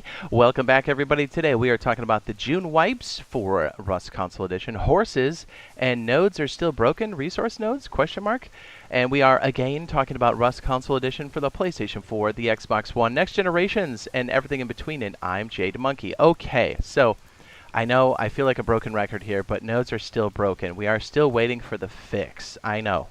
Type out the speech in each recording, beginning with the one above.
everybody. Welcome back, everybody. Today we are talking about the June wipes for Rust Console Edition. Horses and nodes are still broken. Resource nodes? Question mark. And we are again talking about Rust Console Edition for the PlayStation 4, the Xbox One, next generations, and everything in between. And I'm Jade Monkey. Okay, so I know I feel like a broken record here, but nodes are still broken. We are still waiting for the fix. I know.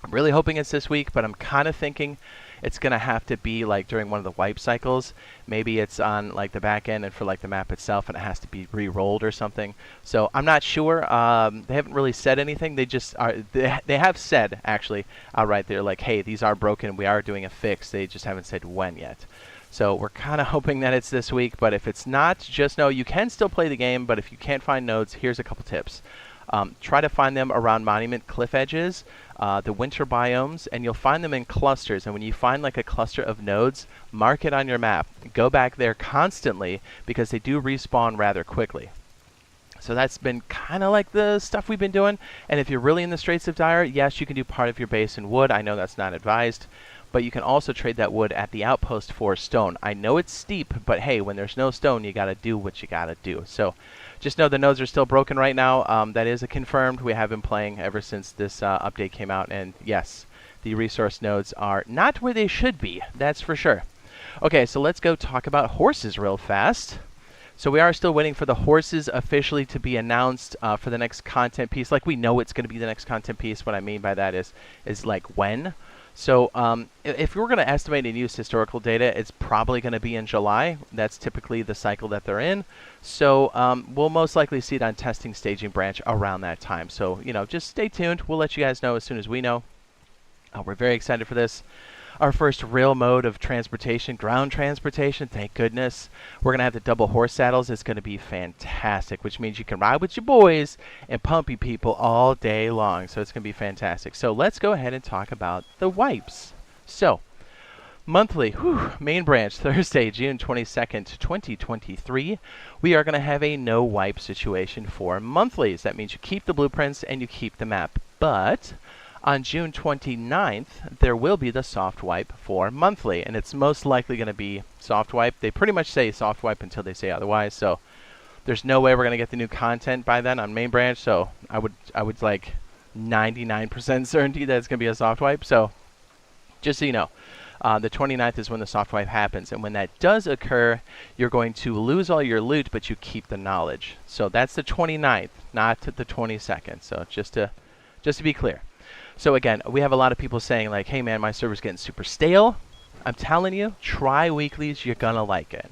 I'm really hoping it's this week, but I'm kind of thinking it's going to have to be like during one of the wipe cycles. Maybe it's on like the back end and for like the map itself, and it has to be re-rolled or something. So I'm not sure. They haven't really said anything. They just are. They have said actually outright they're like, hey, these are broken. We are doing a fix. They just haven't said when yet. So we're kind of hoping that it's this week. But if it's not, just know you can still play the game. But if you can't find nodes, here's a couple tips. Try to find them around monument cliff edges, the winter biomes, and you'll find them in clusters. And when you find like a cluster of nodes, mark it on your map. Go back there constantly because they do respawn rather quickly. So that's been kind of like the stuff we've been doing. And if you're really in the Straits of Dire, yes, you can do part of your base in wood. I know that's not advised. But you can also trade that wood at the outpost for stone. I know it's steep, but hey, when there's no stone, you got to do what you got to do. So just know the nodes are still broken right now. That is confirmed. We have been playing ever since this update came out. And yes, the resource nodes are not where they should be. That's for sure. Okay, so let's go talk about horses real fast. So we are still waiting for the horses officially to be announced for the next content piece. Like we know it's going to be the next content piece. What I mean by that is like when. So if we're going to estimate and use historical data, it's probably going to be in July. That's typically the cycle that they're in. So we'll most likely see it on testing staging branch around that time. So, you know, just stay tuned. We'll let you guys know as soon as we know. We're very excited for this. Our first real mode of transportation, ground transportation, thank goodness. We're going to have the double horse saddles. It's going to be fantastic, which means you can ride with your boys and pumpy people all day long. So it's going to be fantastic. So let's go ahead and talk about the wipes. So monthly, main branch, Thursday, June 22nd, 2023. We are going to have a no wipe situation for monthlies. That means you keep the blueprints and you keep the map. But on June 29th, there will be the soft wipe for monthly, and it's most likely going to be soft wipe. They pretty much say soft wipe until they say otherwise, so there's no way we're going to get the new content by then on main branch, so I would like 99% certainty that it's going to be a soft wipe. So just so you know, the 29th is when the soft wipe happens, and when that does occur, you're going to lose all your loot, but you keep the knowledge. So that's the 29th, not the 22nd, so just to be clear. So again, we have a lot of people saying like, hey man, my server's getting super stale. I'm telling you, try weeklies, you're gonna like it.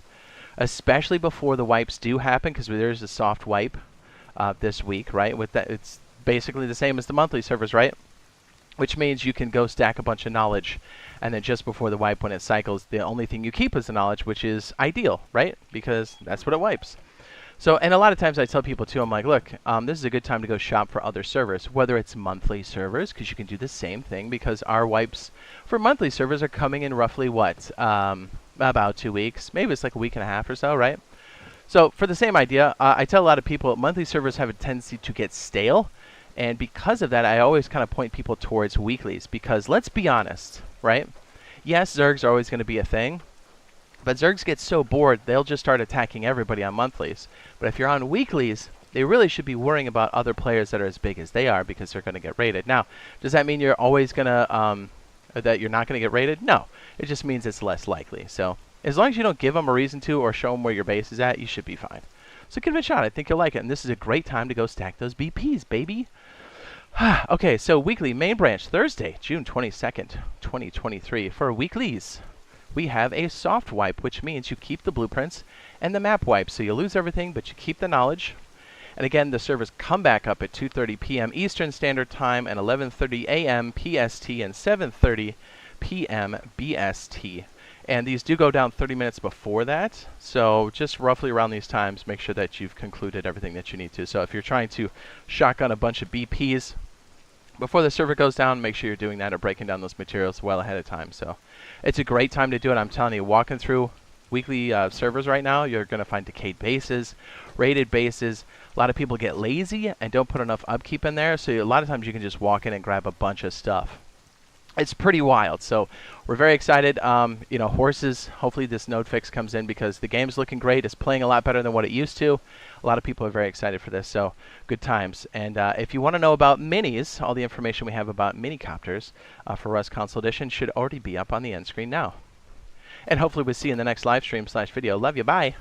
Especially before the wipes do happen, because there's a soft wipe this week, right? With that, it's basically the same as the monthly servers, right? Which means you can go stack a bunch of knowledge, and then just before the wipe, when it cycles, the only thing you keep is the knowledge, which is ideal, right? Because that's what it wipes. So, and a lot of times I tell people too, I'm like, look, this is a good time to go shop for other servers, whether it's monthly servers, because you can do the same thing, because our wipes for monthly servers are coming in roughly, what, about 2 weeks. Maybe it's like a week and a half or so, right? So for the same idea, I tell a lot of people monthly servers have a tendency to get stale, and because of that, I always kind of point people towards weeklies, because let's be honest, right? Yes, Zergs are always going to be a thing. But Zergs get so bored, they'll just start attacking everybody on monthlies. But if you're on weeklies, they really should be worrying about other players that are as big as they are, because they're going to get raided. Now, does that mean you're always going to, that you're not going to get raided? No. It just means it's less likely. So as long as you don't give them a reason to or show them where your base is at, you should be fine. So give it a shot. I think you'll like it. And this is a great time to go stack those BPs, baby. Okay, so weekly main branch, Thursday, June 22nd, 2023. For weeklies, we have a soft wipe, which means you keep the blueprints and the map wipe. So you lose everything, but you keep the knowledge. And again, the servers come back up at 2:30 p.m. Eastern Standard Time and 11:30 a.m. PST and 7:30 p.m. BST. And these do go down 30 minutes before that. So just roughly around these times, make sure that you've concluded everything that you need to. So if you're trying to shotgun a bunch of BPs before the server goes down, make sure you're doing that or breaking down those materials well ahead of time. So it's a great time to do it. I'm telling you, walking through weekly servers right now, you're going to find decayed bases, raided bases. A lot of people get lazy and don't put enough upkeep in there. So a lot of times you can just walk in and grab a bunch of stuff. it's pretty wild. So we're very excited. You know, horses, hopefully this node fix comes in because the game's looking great. It's playing a lot better than what it used to. A lot of people are very excited for this, so good times. And if you want to know about minis, all the information we have about mini copters for Rust Console Edition should already be up on the end screen now. And hopefully we'll see you in the next live stream /video. Love you. Bye.